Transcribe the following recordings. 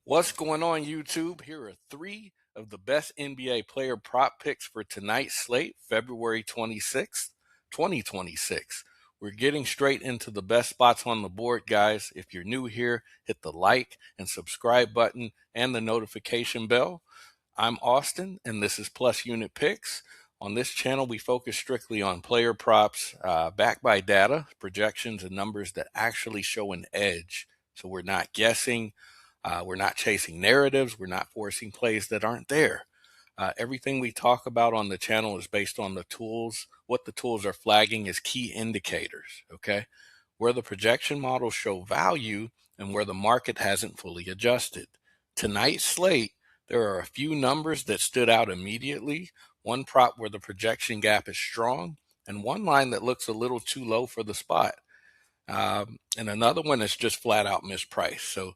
What's going on, YouTube? Here are three of the best NBA player prop picks for tonight's slate, February 26th, 2026. We're getting straight into the best spots on the board, guys. If you're new here, hit the like and subscribe button and the notification bell. I'm Austin, and this is Plus Unit Picks. On this channel, we focus strictly on player props backed by data, projections, and numbers that actually show an edge. So we're not guessing. We're not chasing narratives. We're not forcing plays that aren't there. Everything we talk about on the channel is based on the tools. What the tools are flagging is key indicators, okay? Where the projection models show value and where the market hasn't fully adjusted. Tonight's slate, there are a few numbers that stood out immediately, one prop where the projection gap is strong, and one line that looks a little too low for the spot. And another one is just flat out mispriced. So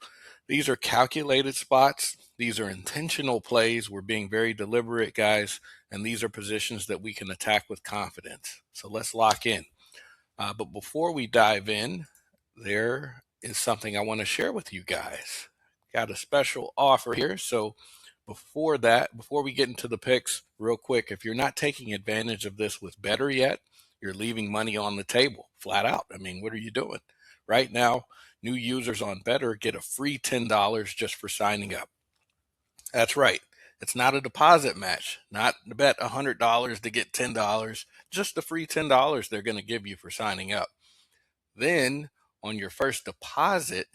these are calculated spots. These are intentional plays. We're being very deliberate, guys. And these are positions that we can attack with confidence. So let's lock in. But before we dive in, there is something I want to share with you guys. Got a special offer here. So before we get into the picks, real quick, if you're not taking advantage of this with Better yet, you're leaving money on the table, flat out. I mean, what are you doing? Right now, new users on Better get a free $10 just for signing up. That's right. It's not a deposit match, not to bet $100 to get $10, just the free $10 they're going to give you for signing up. Then on your first deposit,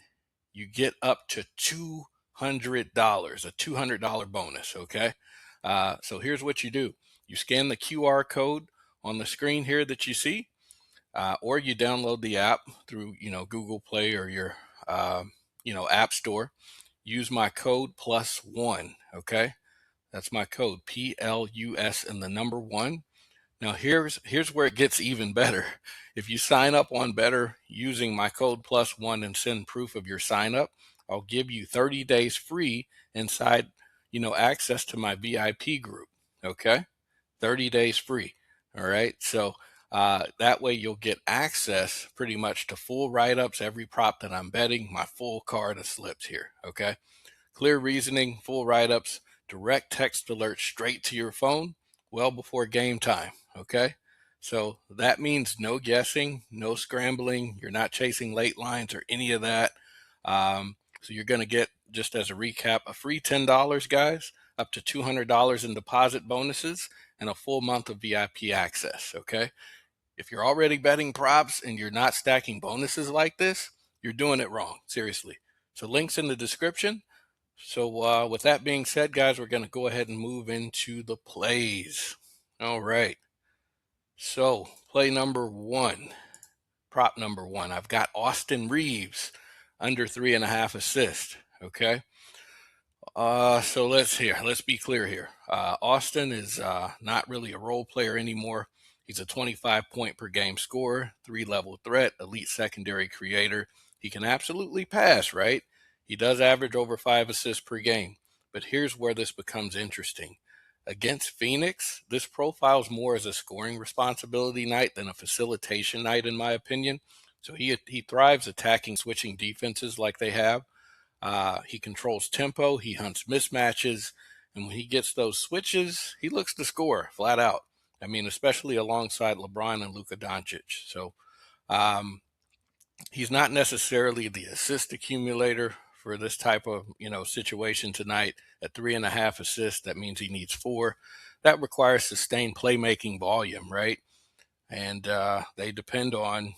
you get up to $200, a $200 bonus, okay? So here's what you do. You scan the QR code on the screen here that you see, or you download the app through, Google Play or your, App Store. Use my code +1, okay? That's my code, PLUS and the number 1. Now here's where it gets even better. If you sign up on Better using my code +1 and send proof of your sign up, I'll give you 30 days free inside, access to my VIP group. Okay, 30 days free. All right, so that way you'll get access pretty much to full write-ups, every prop that I'm betting, my full card of slips here. Okay, clear reasoning, full write-ups, direct text alerts straight to your phone well before game time. Okay, so that means no guessing, no scrambling. You're not chasing late lines or any of that. So you're going to get, just as a recap, a free $10, guys, up to $200 in deposit bonuses, and a full month of VIP access. Okay, if you're already betting props and you're not stacking bonuses like this, you're doing it wrong. Seriously. So links in the description. So with that being said, guys, we're going to go ahead and move into the plays. All right. So play number 1, prop number 1. I've got Austin Reeves under 3.5 assists. Okay. So let's be clear here. Austin is not really a role player anymore. He's a 25 point per game scorer, 3-level threat, elite secondary creator. He can absolutely pass, right? He does average over 5 assists per game. But here's where this becomes interesting. Against Phoenix, this profiles more as a scoring responsibility night than a facilitation night, in my opinion. So he thrives attacking switching defenses like they have. He controls tempo, he hunts mismatches, and when he gets those switches, he looks to score flat out. I mean, especially alongside LeBron and Luka Doncic. So he's not necessarily the assist accumulator for this type of situation tonight. At 3.5 assists, that means he needs 4. That requires sustained playmaking volume, right? And they depend on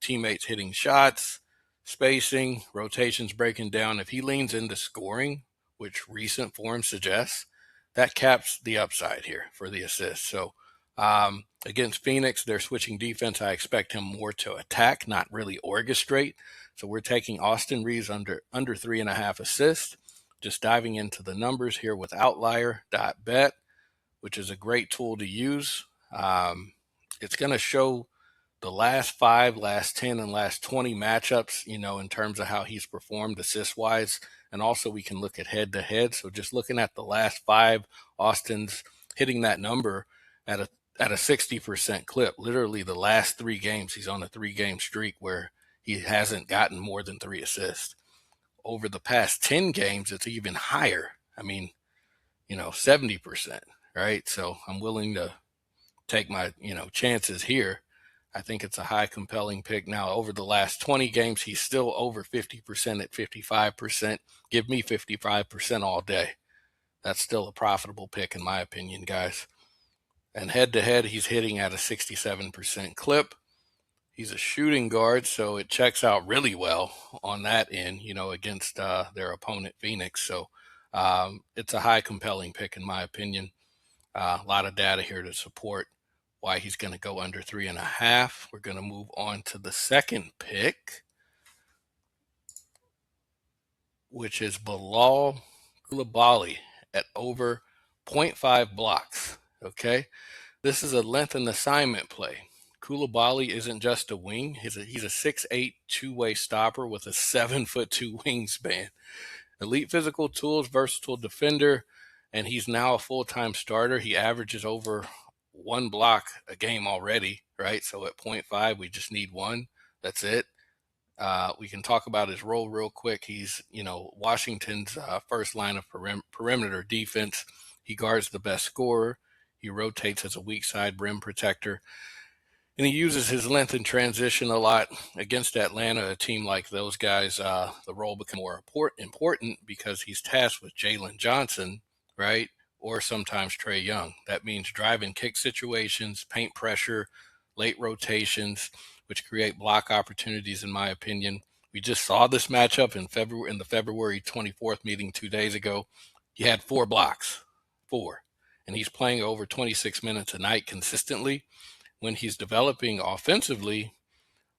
teammates hitting shots, spacing, rotations breaking down. If he leans into scoring, which recent form suggests, that caps the upside here for the assist. So against Phoenix, they're switching defense. I expect him more to attack, not really orchestrate. So we're taking Austin Reeves under 3.5 assists. Just diving into the numbers here with outlier.bet, which is a great tool to use. It's going to show the last 5, last 10, and last 20 matchups, in terms of how he's performed assist-wise. And also we can look at head-to-head. So just looking at the last 5, Austin's hitting that number at a 60% clip. Literally the last 3 games, he's on a 3-game streak where he hasn't gotten more than 3 assists. over the past 10 games, it's even higher. I mean, 70%, right? So I'm willing to take my, chances here. I think it's a high compelling pick. Now, over the last 20 games, he's still over 50% at 55%. Give me 55% all day. That's still a profitable pick in my opinion, guys. And head to head, he's hitting at a 67% clip. He's a shooting guard, so it checks out really well on that end, against their opponent, Phoenix. So it's a high compelling pick in my opinion. A lot of data here to support why he's going to go under 3.5. We're going to move on to the second pick, which is Bilal Coulibaly at over 0.5 blocks. Okay, this is a length and assignment play. Coulibaly isn't just a wing; he's a 6'8" two-way stopper with a 7'2" wingspan. Elite physical tools, versatile defender, and he's now a full-time starter. He averages over 1 block a game already, right? So at 0.5, we just need 1. That's it. We can talk about his role real quick. He's, Washington's first line of perimeter defense. He guards the best scorer. He rotates as a weak side rim protector. And he uses his length in transition a lot. Against Atlanta, a team like those guys, the role becomes more important because he's tasked with Jalen Johnson, right? Or sometimes Trae Young. That means drive and kick situations, paint pressure, late rotations, which create block opportunities, in my opinion. We just saw this matchup in the February 24th meeting 2 days ago. He had 4 blocks, 4. And he's playing over 26 minutes a night consistently. When he's developing offensively,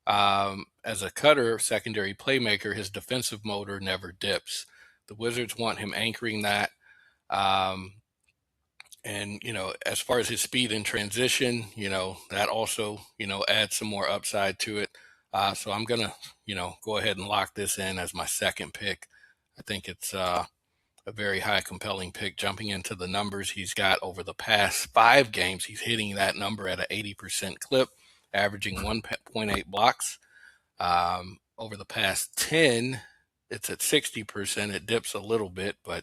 as a cutter, secondary playmaker, his defensive motor never dips. The Wizards want him anchoring that. And, as far as his speed in transition, that also, adds some more upside to it. So I'm going to, go ahead and lock this in as my second pick. I think it's a very high compelling pick. Jumping into the numbers he's got over the past 5 games, he's hitting that number at an 80% clip, averaging 1.8 blocks. Over the past 10, it's at 60%. It dips a little bit, but,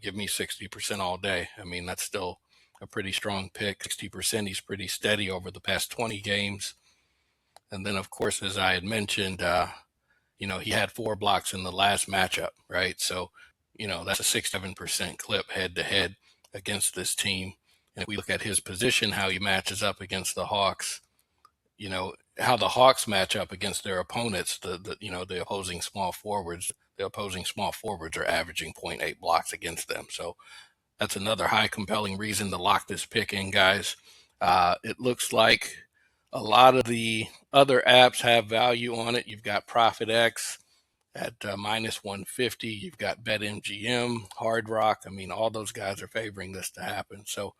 give me 60% all day. I mean, that's still a pretty strong pick. 60%, he's pretty steady over the past 20 games. And then, of course, as I had mentioned, he had 4 blocks in the last matchup, right? So, that's a 67% clip head to head against this team. And if we look at his position, how he matches up against the Hawks, how the Hawks match up against their opponents, the opposing small forwards. The opposing small forwards are averaging 0.8 blocks against them. So that's another high compelling reason to lock this pick in, guys. It looks like a lot of the other apps have value on it. You've got ProfitX at minus 150. You've got BetMGM, Hard Rock. I mean, all those guys are favoring this to happen. So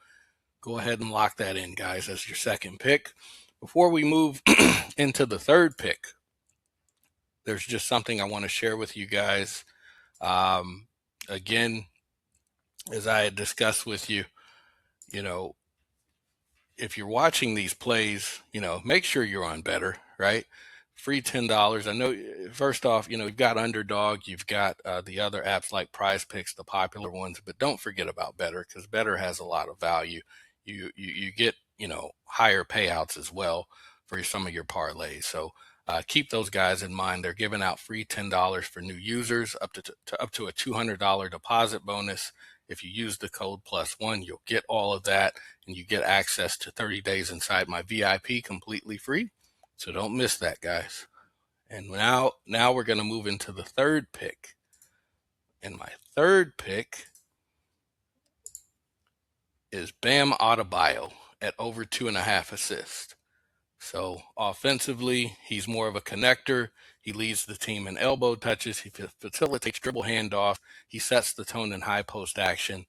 go ahead and lock that in, guys, as your second pick. Before we move into the third pick, there's just something I want to share with you guys. Again, as I had discussed with you, if you're watching these plays, make sure you're on Better, right? Free $10. I know, first off, you've got Underdog, you've got the other apps like PrizePicks, the popular ones, but don't forget about Better because Better has a lot of value. You get, higher payouts as well for some of your parlays. So keep those guys in mind. They're giving out free $10 for new users, up to a $200 deposit bonus. If you use the code +1, you'll get all of that, and you get access to 30 days inside my VIP completely free. So don't miss that, guys. And now we're going to move into the third pick. And my third pick is Bam Adebayo at over 2.5 assists. So offensively, he's more of a connector. He leads the team in elbow touches. He facilitates dribble handoff. He sets the tone in high post action.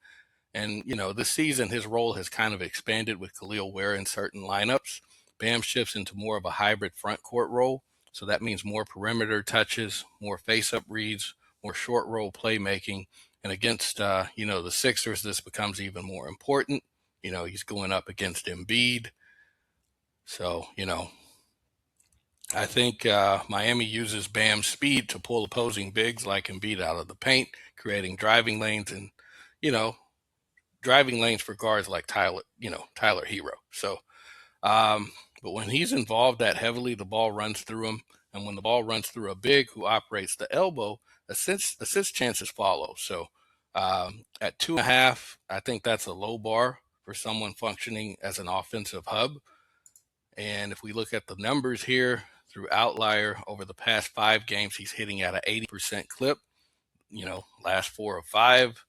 And, this season, his role has kind of expanded with Khalil Ware in certain lineups. Bam shifts into more of a hybrid front court role. So that means more perimeter touches, more face-up reads, more short roll playmaking. And against, the Sixers, this becomes even more important. He's going up against Embiid. So, I think Miami uses Bam's speed to pull opposing bigs like Embiid out of the paint, creating driving lanes and, you know, driving lanes for guards like Tyler Hero. So, but when he's involved that heavily, the ball runs through him. And when the ball runs through a big who operates the elbow, assist chances follow. So at 2.5, I think that's a low bar for someone functioning as an offensive hub. And if we look at the numbers here through Outlier over the past 5 games, he's hitting at an 80% clip. Last 4 of 5.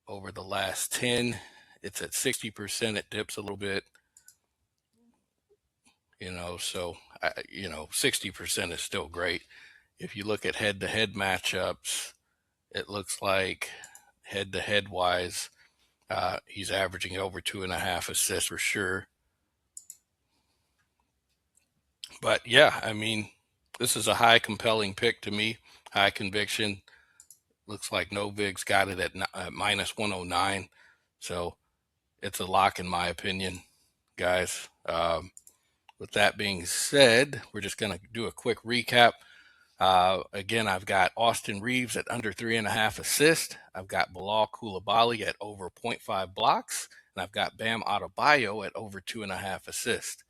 Over the last 10, it's at 60%. It dips a little bit. So 60% is still great. If you look at head-to-head matchups, it looks like head-to-head wise, he's averaging over 2.5 assists for sure. But yeah, I mean, this is a high compelling pick to me, high conviction. Looks like Novig's got it at minus 109. So it's a lock in my opinion, guys. With that being said, we're just going to do a quick recap. Again, I've got Austin Reeves at under 3.5 assists. I've got Bilal Coulibaly at over 0.5 blocks. And I've got Bam Adebayo at over 2.5 assists.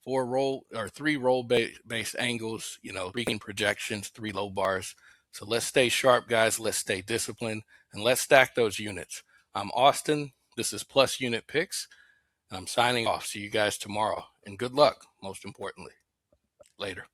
3 role-based angles, 3 projections, 3 low bars. So let's stay sharp, guys. Let's stay disciplined, and let's stack those units. I'm Austin. This is Plus Unit Picks. And I'm signing off. See you guys tomorrow. And good luck, most importantly. Later.